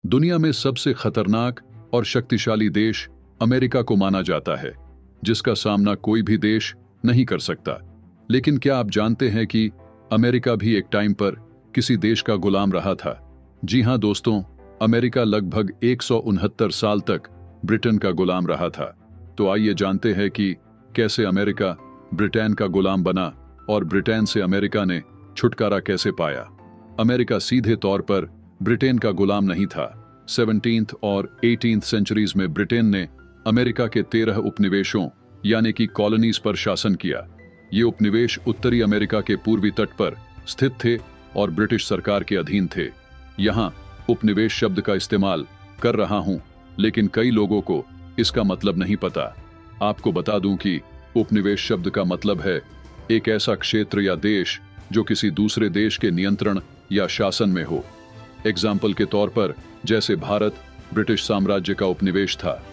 दुनिया में सबसे खतरनाक और शक्तिशाली देश अमेरिका को माना जाता है, जिसका सामना कोई भी देश नहीं कर सकता। लेकिन क्या आप जानते हैं कि अमेरिका भी एक टाइम पर किसी देश का गुलाम रहा था? जी हां दोस्तों, अमेरिका लगभग 169 साल तक ब्रिटेन का गुलाम रहा था। तो आइए जानते हैं कि कैसे अमेरिका ब्रिटेन का गुलाम बना और ब्रिटेन से अमेरिका ने छुटकारा कैसे पाया। अमेरिका सीधे तौर पर ब्रिटेन का गुलाम नहीं था। 17th और 18th सेंचुरीज में ब्रिटेन ने अमेरिका के 13 उपनिवेशों यानी कि कॉलोनीज पर शासन किया। ये उपनिवेश उत्तरी अमेरिका के पूर्वी तट पर स्थित थे और ब्रिटिश सरकार के अधीन थे। यहाँ उपनिवेश शब्द का इस्तेमाल कर रहा हूं, लेकिन कई लोगों को इसका मतलब नहीं पता। आपको बता दूं कि उपनिवेश शब्द का मतलब है एक ऐसा क्षेत्र या देश जो किसी दूसरे देश के नियंत्रण या शासन में हो। एग्जाम्पल के तौर पर जैसे भारत ब्रिटिश साम्राज्य का उपनिवेश था,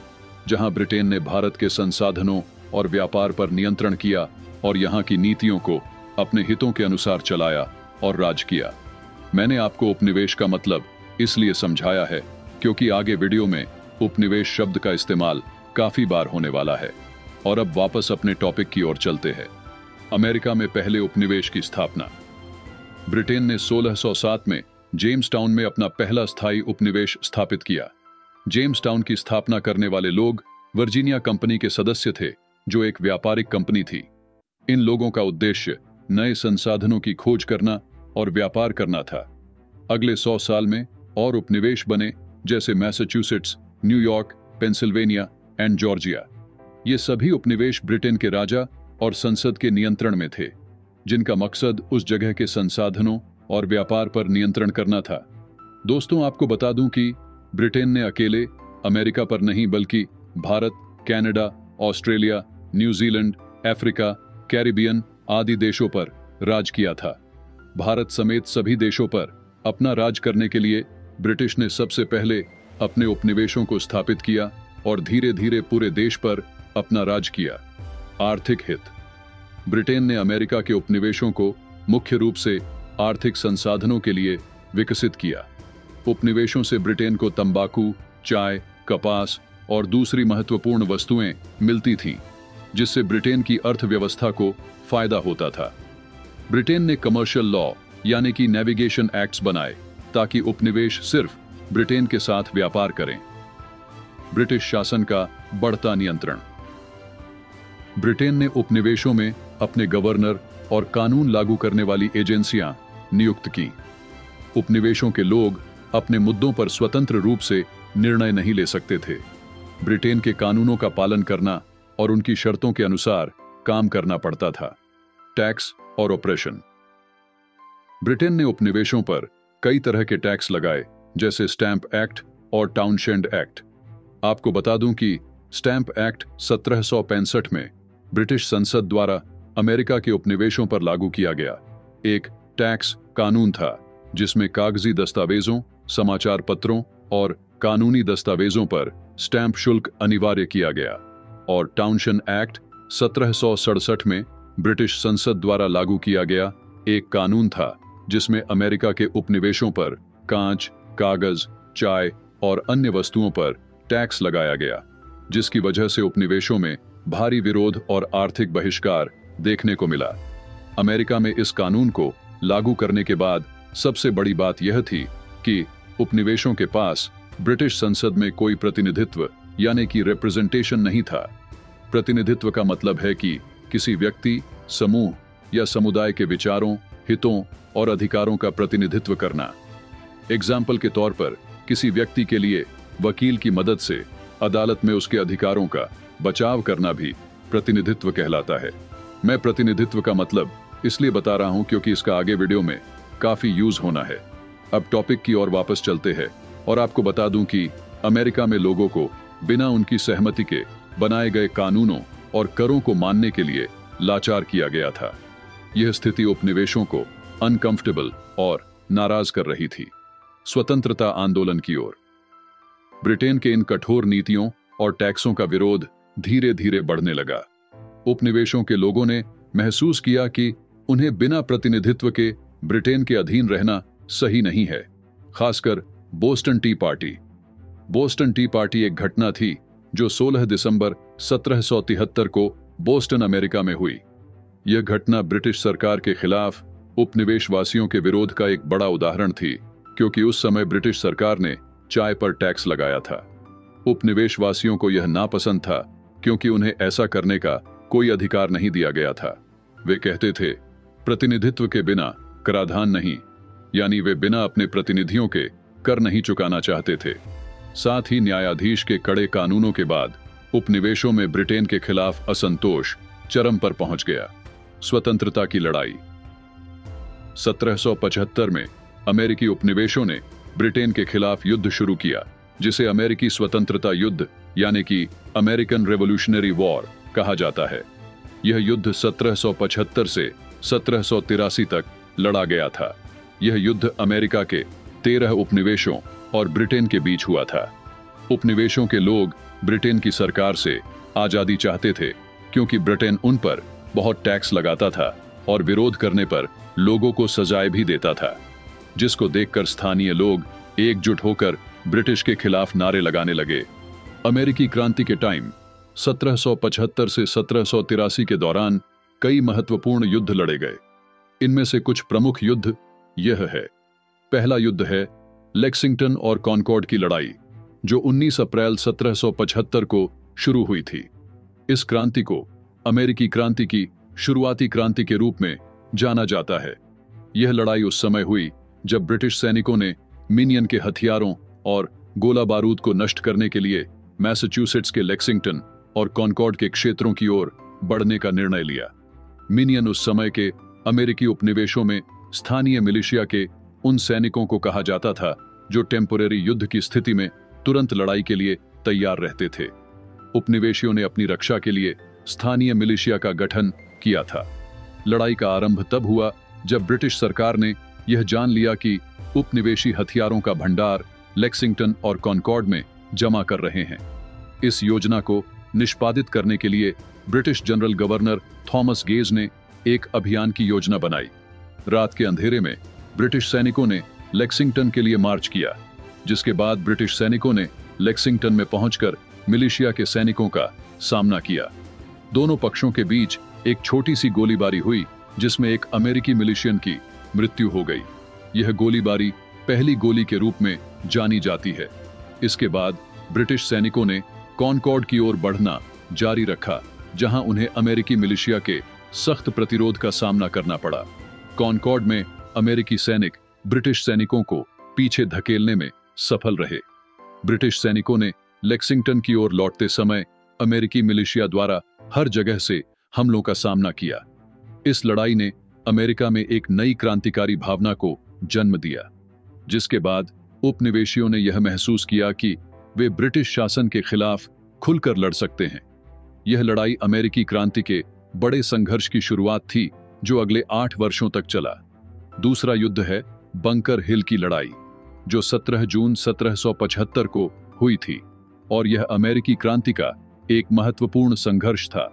जहां ब्रिटेन ने भारत के संसाधनों और व्यापार पर नियंत्रण किया और यहां की नीतियों को अपने हितों के अनुसार चलाया और राज किया। मैंने आपको उपनिवेश का मतलब इसलिए समझाया है क्योंकि आगे वीडियो में उपनिवेश शब्द का इस्तेमाल काफी बार होने वाला है। और अब वापस अपने टॉपिक की ओर चलते हैं। अमेरिका में पहले उपनिवेश की स्थापना। ब्रिटेन ने 1607 में जेम्स टाउन में अपना पहला स्थायी उपनिवेश स्थापित किया। जेम्स टाउन की स्थापना करने वाले लोग वर्जीनिया कंपनी के सदस्य थे, जो एक व्यापारिक कंपनी थी। इन लोगों का उद्देश्य नए संसाधनों की खोज करना और व्यापार करना था। अगले 100 साल में और उपनिवेश बने, जैसे Massachusetts, New York, Pennsylvania and Georgia. ये सभी उपनिवेश ब्रिटेन के राजा और संसद के नियंत्रण में थे, जिनका मकसद उस जगह के संसाधनों और व्यापार पर नियंत्रण करना था। दोस्तों, आपको बता दूं कि ब्रिटेन ने अकेले अमेरिका पर नहीं बल्कि Bharat, Canada, Australia, New Zealand, Africa, Caribbean आदि देशों पर राज किया था। भारत समेत सभी देशों पर अपना राज करने के लिए ब्रिटिश ने सबसे पहले अपने उपनिवेशों को स्थापित किया और धीरे धीरे पूरे देश पर अपना राज किया। आर्थिक हित। ब्रिटेन ने अमेरिका के उपनिवेशों को मुख्य रूप से आर्थिक संसाधनों के लिए विकसित किया। उपनिवेशों से ब्रिटेन को तंबाकू, चाय, कपास और दूसरी महत्वपूर्ण वस्तुएं मिलती थीं, जिससे ब्रिटेन की अर्थव्यवस्था को फायदा होता था। ब्रिटेन ने कमर्शियल लॉ यानी कि नेविगेशन एक्ट्स बनाए ताकि उपनिवेश सिर्फ ब्रिटेन के साथ व्यापार करें। ब्रिटिश शासन का बढ़ता नियंत्रण। ब्रिटेन ने उपनिवेशों में अपने गवर्नर और कानून लागू करने वाली एजेंसियां नियुक्त की। उपनिवेशों के लोग अपने मुद्दों पर स्वतंत्र रूप से निर्णय नहीं ले सकते थे। ब्रिटेन के कानूनों का पालन करना और उनकी शर्तों के अनुसार काम करना पड़ता था। टैक्स और ऑपरेशन। ब्रिटेन ने उपनिवेशों पर कई तरह के टैक्स लगाए, जैसे स्टैंप एक्ट और टाउनशेंड एक्ट। आपको बता दूं कि स्टैंप एक्ट 1765 में ब्रिटिश संसद द्वारा अमेरिका के उपनिवेशों पर लागू किया गया एक टैक्स कानून था, जिसमें कागजी दस्तावेजों, समाचार पत्रों और कानूनी दस्तावेजों पर स्टैंप शुल्क अनिवार्य किया गया। और टाउनशेंड एक्ट 1767 में ब्रिटिश संसद द्वारा लागू किया गया एक कानून था, जिसमें अमेरिका के उपनिवेशों पर कांच, कागज, चाय और अन्य वस्तुओं पर टैक्स लगाया गया, जिसकी वजह से उपनिवेशों में भारी विरोध और आर्थिक बहिष्कार देखने को मिला। अमेरिका में इस कानून को लागू करने के बाद सबसे बड़ी बात यह थी कि उपनिवेशों के पास ब्रिटिश संसद में कोई प्रतिनिधित्व यानी कि रिप्रेजेंटेशन नहीं था। प्रतिनिधित्व का मतलब है कि किसी व्यक्ति, समूह या समुदाय के विचारों, हितों और अधिकारों का प्रतिनिधित्व करना। एग्जाम्पल के तौर पर किसी व्यक्ति के लिए वकील की मदद से अदालत में उसके अधिकारों का बचाव करना भी प्रतिनिधित्व कहलाता है। मैं प्रतिनिधित्व का मतलब इसलिए बता रहा हूं क्योंकि इसका आगे वीडियो में काफी यूज होना है। अब टॉपिक की ओर वापस चलते हैं और आपको बता दूं कि अमेरिका में लोगों को बिना उनकी सहमति के बनाए गए कानूनों और करों को मानने के लिए लाचार किया गया था। यह स्थिति उपनिवेशों को अनकंफर्टेबल और नाराज कर रही थी। स्वतंत्रता आंदोलन की ओर। ब्रिटेन के इन कठोर नीतियों और टैक्सों का विरोध धीरे धीरे बढ़ने लगा। उपनिवेशों के लोगों ने महसूस किया कि उन्हें बिना प्रतिनिधित्व के ब्रिटेन के अधीन रहना सही नहीं है। खासकर Boston T party. Boston T party एक घटना थी जो 16 दिसंबर 1773 को बोस्टन, अमेरिका में हुई। यह घटना ब्रिटिश सरकार के खिलाफ उपनिवेशवासियों के विरोध का एक बड़ा उदाहरण थी, क्योंकि उस समय ब्रिटिश सरकार ने चाय पर टैक्स लगाया था। उपनिवेशवासियों को यह नापसंद था, क्योंकि उन्हें ऐसा करने का कोई अधिकार नहीं दिया गया था। वे कहते थे, प्रतिनिधित्व के बिना कराधान नहीं, यानी वे बिना अपने प्रतिनिधियों के कर नहीं चुकाना चाहते थे। साथ ही न्यायाधीश के कड़े कानूनों के बाद उपनिवेशों में ब्रिटेन के खिलाफ असंतोष चरम पर पहुंच गया। स्वतंत्रता की लड़ाई। 1775 में अमेरिकी उपनिवेशों ने ब्रिटेन के खिलाफ युद्ध शुरू किया, जिसे अमेरिकी स्वतंत्रता युद्ध यानी कि अमेरिकन रेवोल्यूशनरी वॉर कहा जाता है। यह युद्ध 1775 से 1783 तक लड़ा गया था। यह युद्ध अमेरिका के 13 उपनिवेशों और ब्रिटेन के बीच हुआ था। उपनिवेशों के लोग ब्रिटेन की सरकार से आजादी चाहते थे, क्योंकि ब्रिटेन उन पर बहुत टैक्स लगाता था और विरोध करने पर लोगों को सजाएं भी देता था, जिसको देखकर स्थानीय लोग एकजुट होकर ब्रिटिश के खिलाफ नारे लगाने लगे। अमेरिकी क्रांति के टाइम 1775 से 1783 के दौरान कई महत्वपूर्ण युद्ध लड़े गए। इनमें से कुछ प्रमुख युद्ध यह है। पहला युद्ध है लेक्सिंगटन और कॉनकॉर्ड की लड़ाई, जो 19 अप्रैल 1775 को शुरू हुई थी। इस क्रांति को अमेरिकी क्रांति की शुरुआती क्रांति के रूप में जाना जाता है। यह लड़ाई उस समय हुई जब ब्रिटिश सैनिकों ने मिनियन के हथियारों और गोला बारूद को नष्ट करने के लिए मैसाचुसेट्स के लेक्सिंगटन और कॉनकॉर्ड के क्षेत्रों की ओर बढ़ने का निर्णय लिया। मिनियन उस समय के अमेरिकी उपनिवेशों में स्थानीय मिलिशिया के उन सैनिकों को कहा जाता था जो टेम्पोरेरी युद्ध की स्थिति में तुरंत लड़ाई के लिए तैयार रहते थे। उपनिवेशियों ने अपनी रक्षा के लिए स्थानीय मिलिशिया का गठन किया था। लड़ाई का आरंभ तब हुआ जब ब्रिटिश सरकार ने यह जान लिया कि उपनिवेशी हथियारों का भंडार लेक्सिंगटन और कॉनकॉर्ड में जमा कर रहे हैं। इस योजना को निष्पादित करने के लिए British general governor Thomas gauge ने एक अभियान की योजना बनाई। रात के अंधेरे में ब्रिटिश सैनिकों ने लेक्सिंगटन के लिए मार्च किया, जिसके बाद ब्रिटिश सैनिकों ने लेक्सिंगटन में पहुंचकर मिलिशिया के सैनिकों का सामना किया। दोनों पक्षों के बीच एक छोटी सी गोलीबारी हुई, जिसमें एक अमेरिकी मिलिशियन की मृत्यु हो गई। यह गोलीबारी पहली गोली के रूप में जानी जाती है। इसके बाद ब्रिटिश सैनिकों ने कॉनकॉर्ड की ओर बढ़ना जारी रखा, जहां उन्हें अमेरिकी मिलिशिया के सख्त प्रतिरोध का सामना करना पड़ा। कॉनकॉर्ड में अमेरिकी सैनिक ब्रिटिश सैनिकों को पीछे धकेलने में सफल रहे। ब्रिटिश सैनिकों ने लेक्सिंगटन की ओर लौटते समय अमेरिकी मिलिशिया द्वारा हर जगह से हमलों का सामना किया। इस लड़ाई ने अमेरिका में एक नई क्रांतिकारी भावना को जन्म दिया, जिसके बाद उपनिवेशियों ने यह महसूस किया कि वे ब्रिटिश शासन के खिलाफ खुलकर लड़ सकते हैं। यह लड़ाई अमेरिकी क्रांति के बड़े संघर्ष की शुरुआत थी, जो अगले 8 वर्षों तक चला। दूसरा युद्ध है बंकर हिल की लड़ाई, जो 17 जून 1775 को हुई थी, और यह अमेरिकी क्रांति का एक महत्वपूर्ण संघर्ष था।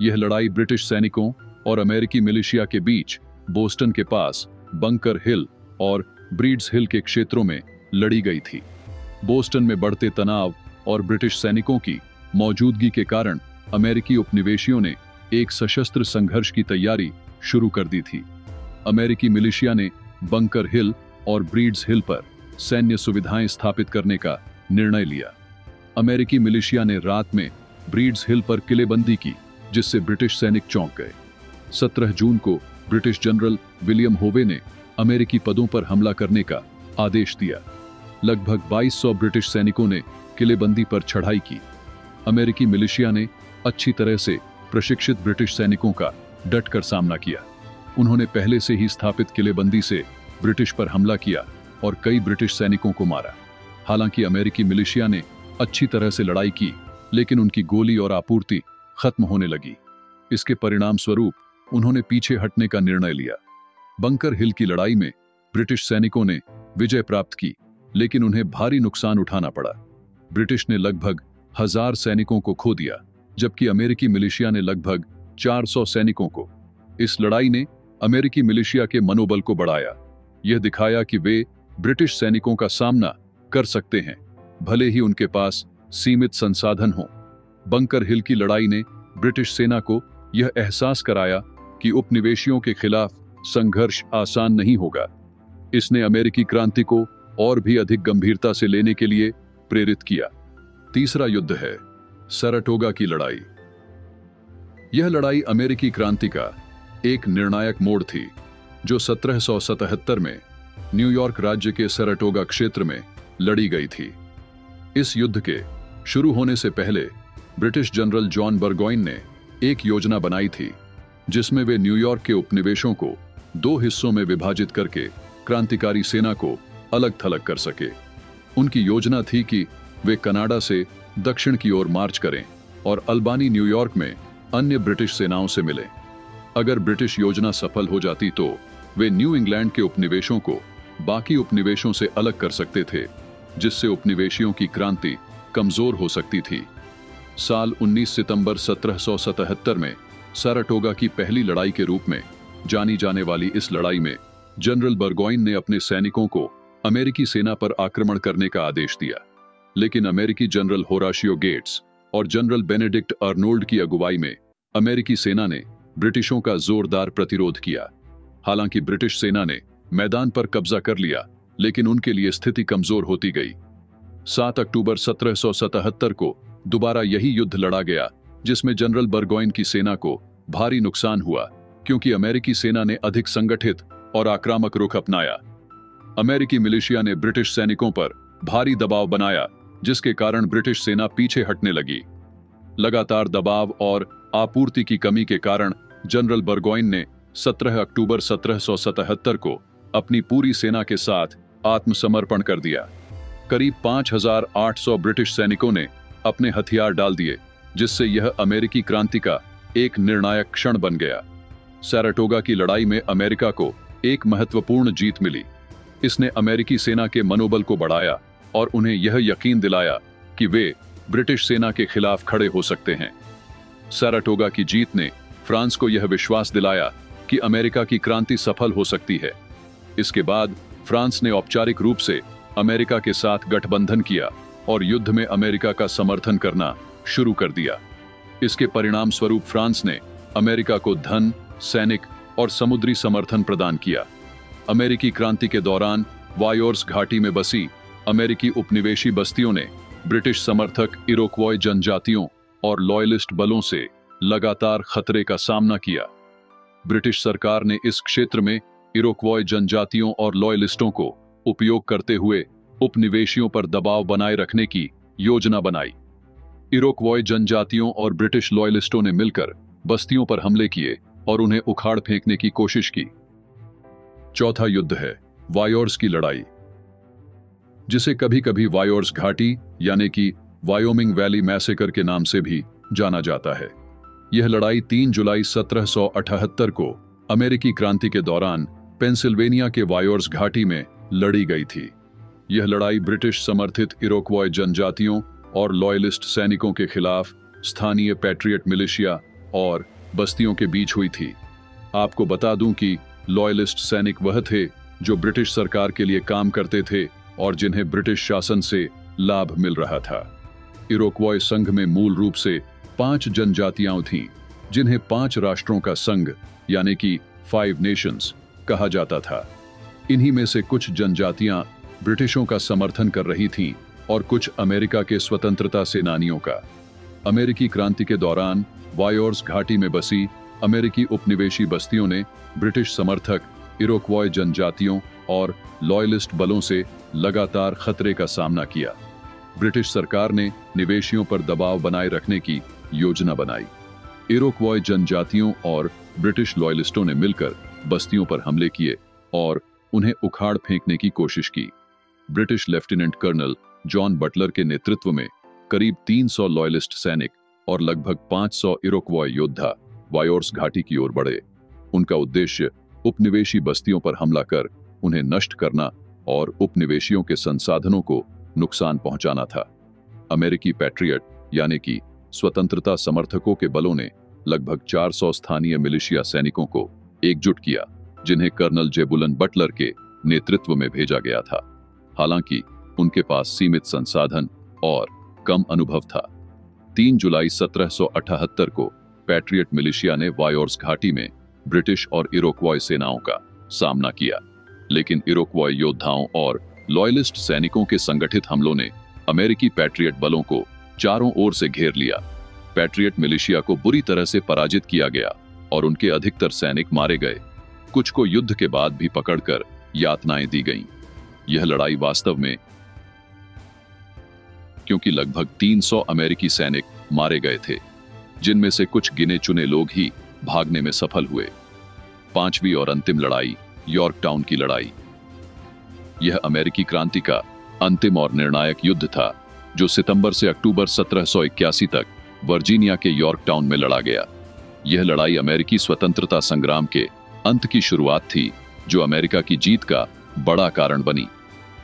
यह लड़ाई ब्रिटिश सैनिकों और अमेरिकी मिलिशिया के बीच बोस्टन के पास बंकर हिल और ब्रीड्स हिल के क्षेत्रों में लड़ी गई थी। बोस्टन में बढ़ते तनाव और ब्रिटिश सैनिकों की मौजूदगी के कारण अमेरिकी उपनिवेशियों ने एक सशस्त्र संघर्ष की तैयारी शुरू कर दी थी। अमेरिकी मिलिशिया ने बंकर हिल और ब्रीड्स हिल पर सैन्य सुविधाएं स्थापित करने का निर्णय लिया। अमेरिकी मिलिशिया ने रात में ब्रीड्स हिल पर किलेबंदी की, जिससे ब्रिटिश सैनिक चौंक गए। 17 जून को ब्रिटिश जनरल विलियम होवे ने अमेरिकी पदों पर हमला करने का आदेश दिया। लगभग 2200 ब्रिटिश सैनिकों ने किलेबंदी पर चढ़ाई की। अमेरिकी मिलिशिया ने अच्छी तरह से प्रशिक्षित ब्रिटिश सैनिकों का डटकर सामना किया। उन्होंने पहले से ही स्थापित किलेबंदी से ब्रिटिश पर हमला किया और कई ब्रिटिश सैनिकों को मारा। हालांकि अमेरिकी मिलिशिया ने अच्छी तरह से लड़ाई की, लेकिन उनकी गोली और आपूर्ति खत्म होने लगी। इसके परिणाम स्वरूप उन्होंने पीछे हटने का निर्णय लिया। बंकर हिल की लड़ाई में ब्रिटिश सैनिकों ने विजय प्राप्त की, लेकिन उन्हें भारी नुकसान उठाना पड़ा। ब्रिटिश ने लगभग 1000 सैनिकों को खो दिया, जबकि अमेरिकी मिलिशिया ने लगभग 400 सैनिकों को। इस लड़ाई ने अमेरिकी मिलिशिया के मनोबल को बढ़ाया। यह दिखाया कि वे ब्रिटिश सैनिकों का सामना कर सकते हैं, भले ही उनके पास सीमित संसाधन हों। बंकर हिल की लड़ाई ने ब्रिटिश सेना को यह एहसास कराया कि उपनिवेशियों के खिलाफ संघर्ष आसान नहीं होगा। इसने अमेरिकी क्रांति को और भी अधिक गंभीरता से लेने के लिए प्रेरित किया। तीसरा युद्ध है सराटोगा की लड़ाई। यह लड़ाई अमेरिकी क्रांति का एक निर्णायक मोड़ थी, जो 1777 में न्यूयॉर्क राज्य के सराटोगा क्षेत्र में लड़ी गई थी। इस युद्ध के शुरू होने से पहले ब्रिटिश जनरल जॉन बर्गोइन ने एक योजना बनाई थी, जिसमें वे न्यूयॉर्क के उपनिवेशों को 2 हिस्सों में विभाजित करके क्रांतिकारी सेना को अलग थलग कर सके। उनकी योजना थी कि वे कनाडा से दक्षिण की ओर मार्च करें और अल्बानी न्यूयॉर्क में अन्य ब्रिटिश सेनाओं से मिलें। अगर ब्रिटिश योजना सफल हो जाती तो वे न्यू इंग्लैंड के उपनिवेशों को बाकी उपनिवेशों से अलग कर सकते थे, जिससे उपनिवेशियों की क्रांति कमजोर हो सकती थी। साल 19 सितंबर 1777 में सराटोगा की पहली लड़ाई के रूप में जानी जाने वाली इस लड़ाई में जनरल बर्गोइन ने अपने सैनिकों को अमेरिकी सेना पर आक्रमण करने का आदेश दिया, लेकिन अमेरिकी जनरल होराशियो गेट्स और जनरल बेनेडिक्ट अर्नोल्ड की अगुवाई में अमेरिकी सेना ने ब्रिटिशों का जोरदार प्रतिरोध किया। हालांकि ब्रिटिश सेना ने मैदान पर कब्जा कर लिया, लेकिन उनके लिए स्थिति कमजोर होती गई। 7 अक्टूबर 1777 को दोबारा यही युद्ध लड़ा गया, जिसमें जनरल बर्गोइन की सेना को भारी नुकसान हुआ, क्योंकि अमेरिकी सेना ने अधिक संगठित और आक्रामक रुख अपनाया। अमेरिकी मिलिशिया ने ब्रिटिश सैनिकों पर भारी दबाव बनाया, जिसके कारण ब्रिटिश सेना पीछे हटने लगी। लगातार दबाव और आपूर्ति की कमी के कारण जनरल बर्गोइन ने 17 अक्टूबर 1777 को अपनी पूरी सेना के साथ आत्मसमर्पण कर दिया। करीब 5,800 ब्रिटिश सैनिकों ने अपने हथियार डाल दिए, जिससे यह अमेरिकी क्रांति का एक निर्णायक क्षण बन गया। सैराटोगा की लड़ाई में अमेरिका को एक महत्वपूर्ण जीत मिली। इसने अमेरिकी सेना के मनोबल को बढ़ाया और उन्हें यह यकीन दिलाया कि वे ब्रिटिश सेना के खिलाफ खड़े हो सकते हैं। सैराटोगा की जीत ने फ्रांस को यह विश्वास दिलाया कि अमेरिका की क्रांति सफल हो सकती है। इसके बाद फ्रांस ने औपचारिक रूप से अमेरिका के साथ गठबंधन किया और युद्ध में अमेरिका का समर्थन करना शुरू कर दिया। इसके परिणाम स्वरूप फ्रांस ने अमेरिका को धन, सैनिक और समुद्री समर्थन प्रदान किया। अमेरिकी क्रांति के दौरान वायोर्स घाटी में बसी अमेरिकी उपनिवेशी बस्तियों ने ब्रिटिश समर्थक इरोक्वॉय जनजातियों और लॉयलिस्ट बलों से लगातार खतरे का सामना किया। ब्रिटिश सरकार ने इस क्षेत्र में इरोक्वॉय जनजातियों और लॉयलिस्टों को उपयोग करते हुए उपनिवेशियों पर दबाव बनाए रखने की योजना बनाई। इरोक्वॉय जनजातियों और ब्रिटिश लॉयलिस्टों ने मिलकर बस्तियों पर हमले किए और उन्हें उखाड़ फेंकने की कोशिश की। चौथा युद्ध है वायोर्स की लड़ाई, जिसे कभी कभी वायोर्स घाटी यानी कि वायोमिंग वैली मैसेकर के नाम से भी जाना जाता है। यह लड़ाई 3 जुलाई 1778 को अमेरिकी क्रांति के दौरान पेंसिल्वेनिया के वायोर्स घाटी में लड़ी गई थी। यह लड़ाई ब्रिटिश समर्थित इरोक्वॉय जनजातियों और लॉयलिस्ट सैनिकों के खिलाफ स्थानीय पैट्रियट मिलिशिया और बस्तियों के बीच हुई थी। आपको बता दूं कि लॉयलिस्ट सैनिक वह थे जो ब्रिटिश सरकार के लिए काम करते थे और जिन्हें ब्रिटिश शासन से लाभ मिल रहा था। इरोक्वॉय संघ में मूल रूप से 5 जनजातियां थीं, जिन्हें 5 राष्ट्रों का संघ यानी कि 5 नेशंस कहा जाता था। इन्हीं में से कुछ जनजातियां ब्रिटिशों का समर्थन कर रही थीं और कुछ अमेरिका के स्वतंत्रता सेनानियों का। अमेरिकी क्रांति के दौरान वायोर्स घाटी में बसी अमेरिकी उपनिवेशी बस्तियों ने ब्रिटिश समर्थक इरोक्वॉय जनजातियों और लॉयलिस्ट बलों से लगातार खतरे का सामना किया। ब्रिटिश सरकार ने निवेशियों पर दबाव बनाए रखने की योजना बनाई। इरोक्वॉय जनजातियों और ब्रिटिश लॉयलिस्टों ने मिलकर बस्तियों पर हमले किए और उन्हें उखाड़ फेंकने की कोशिश की। British lieutenant colonel John Butler के नेतृत्व में करीब 300 लॉयलिस्ट सैनिक और लगभग 500 इरोक्वॉय योद्धा वायोर्स घाटी की ओर बढ़े। उनका उद्देश्य उपनिवेशी बस्तियों पर हमला कर उन्हें नष्ट करना और उपनिवेशियों के संसाधनों को नुकसान पहुंचाना था। अमेरिकी पैट्रियट यानी कि स्वतंत्रता समर्थकों के बलों ने लगभग 400 स्थानीय मिलिशिया सैनिकों को एकजुट किया, जिन्हें कर्नल जेबुलन बटलर के नेतृत्व में भेजा गया था। हालांकि उनके पास सीमित संसाधन और कम अनुभव था। 3 जुलाई 1778 को पैट्रियट मिलिशिया ने वायोर्स घाटी में ब्रिटिश और इरोक्वॉय सेनाओं का सामना किया, लेकिन इरोक्वॉय योद्धाओं और लॉयलिस्ट सैनिकों के संगठित हमलों ने अमेरिकी पैट्रियट बलों को चारों ओर से घेर लिया। पैट्रियट मिलिशिया को बुरी तरह से पराजित किया गया और उनके अधिकतर सैनिक मारे गए। कुछ को युद्ध के बाद भी पकड़कर यातनाएं दी गईं। यह लड़ाई वास्तव में क्योंकि लगभग 300 अमेरिकी सैनिक मारे गए थे, जिनमें से कुछ गिने चुने लोग ही भागने में सफल हुए। 5वीं और अंतिम लड़ाई, यॉर्कटाउन की लड़ाई। यह अमेरिकी क्रांति का अंतिम और निर्णायक युद्ध था, जो सितंबर से अक्टूबर 1781 तक वर्जीनिया के यॉर्कटाउन में लड़ा गया। यह लड़ाई अमेरिकी स्वतंत्रता संग्राम के अंत की शुरुआत थी, जो अमेरिका की जीत का बड़ा कारण बनी।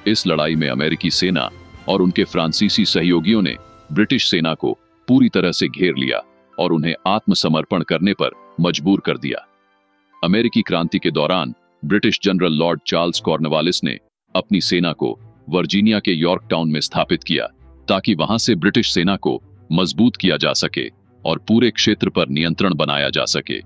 इस लड़ाई में अमेरिकी सेना और उनके फ्रांसीसी सहयोगियों ने ब्रिटिश सेना को पूरी तरह से घेर लिया और उन्हें आत्मसमर्पण करने पर मजबूर कर दिया। अमेरिकी क्रांति के दौरान British general Lord Charles Cornwallis ने अपनी सेना को वर्जीनिया के यॉर्कटाउन में स्थापित किया, ताकि वहां से ब्रिटिश सेना को मजबूत किया जा सके और पूरे क्षेत्र पर नियंत्रण बनाया जा सके।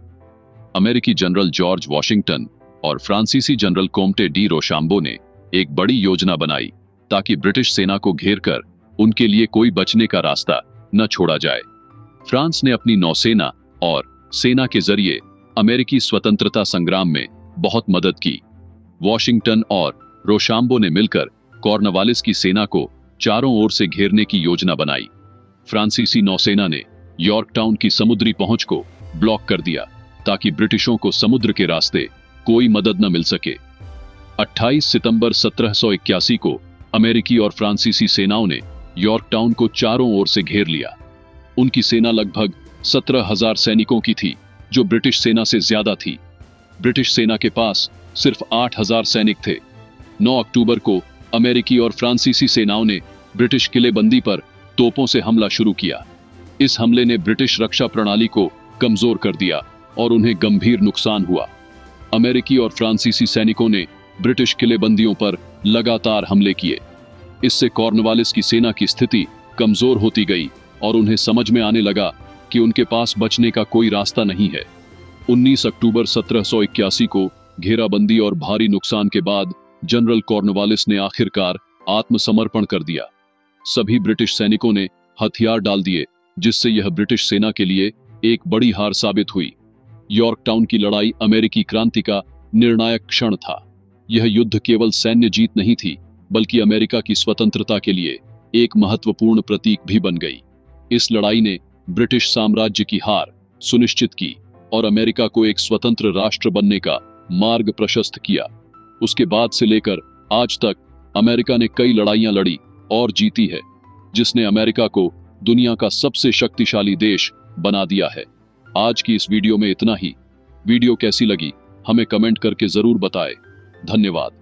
अमेरिकी जनरल जॉर्ज वॉशिंगटन और फ्रांसीसी जनरल कोम्टे डी रोशाम्बो ने एक बड़ी योजना बनाई, ताकि ब्रिटिश सेना को घेरकर उनके लिए कोई बचने का रास्ता न छोड़ा जाए। फ्रांस ने अपनी नौसेना और सेना के जरिए अमेरिकी स्वतंत्रता संग्राम में बहुत मदद की। वॉशिंगटन और रोशाम्बो ने मिलकर कॉर्नवालिस की सेना को चारों ओर से घेरने की योजना बनाई। फ्रांसीसी नौसेना ने यॉर्कटाउन की समुद्री पहुंच को ब्लॉक कर दिया, ताकि ब्रिटिशों को समुद्र के रास्ते कोई मदद न मिल सके। 28 सितंबर 1781 को अमेरिकी और फ्रांसीसी सेनाओं ने यॉर्कटाउन को चारों ओर से घेर लिया। उनकी सेना लगभग 17,000 सैनिकों की थी, जो ब्रिटिश सेना से ज्यादा थी। ब्रिटिश सेना के पास सिर्फ 8,000 सैनिक थे। 9 अक्टूबर को अमेरिकी और फ्रांसीसी सेनाओं ने ब्रिटिश किलेबंदी पर तोपों से हमला शुरू किया। इस हमले ने ब्रिटिश रक्षा प्रणाली को कमजोर कर दिया और उन्हें गंभीर नुकसान हुआ। अमेरिकी और फ्रांसीसी सैनिकों ने ब्रिटिश किलेबंदियों पर लगातार हमले किए। इससे कॉर्नवालिस की सेना की स्थिति कमजोर होती गई और उन्हें समझ में आने लगा कि उनके पास बचने का कोई रास्ता नहीं है। 19 अक्टूबर 1781 को घेराबंदी और भारी नुकसान के बाद जनरल कॉर्नवालिस ने आखिरकार आत्मसमर्पण कर दिया। सभी ब्रिटिश सैनिकों ने हथियार डाल दिए, जिससे यह ब्रिटिश सेना के लिए एक बड़ी हार साबित हुई। यॉर्कटाउन की लड़ाई अमेरिकी क्रांति का निर्णायक क्षण था। यह युद्ध केवल सैन्य जीत नहीं थी, बल्कि अमेरिका की स्वतंत्रता के लिए एक महत्वपूर्ण प्रतीक भी बन गई। इस लड़ाई ने ब्रिटिश साम्राज्य की हार सुनिश्चित की और अमेरिका को एक स्वतंत्र राष्ट्र बनने का मार्ग प्रशस्त किया। उसके बाद से लेकर आज तक अमेरिका ने कई लड़ाइयां लड़ी और जीती है, जिसने अमेरिका को दुनिया का सबसे शक्तिशाली देश बना दिया है। आज की इस वीडियो में इतना ही। वीडियो कैसी लगी हमें कमेंट करके जरूर बताएं। धन्यवाद।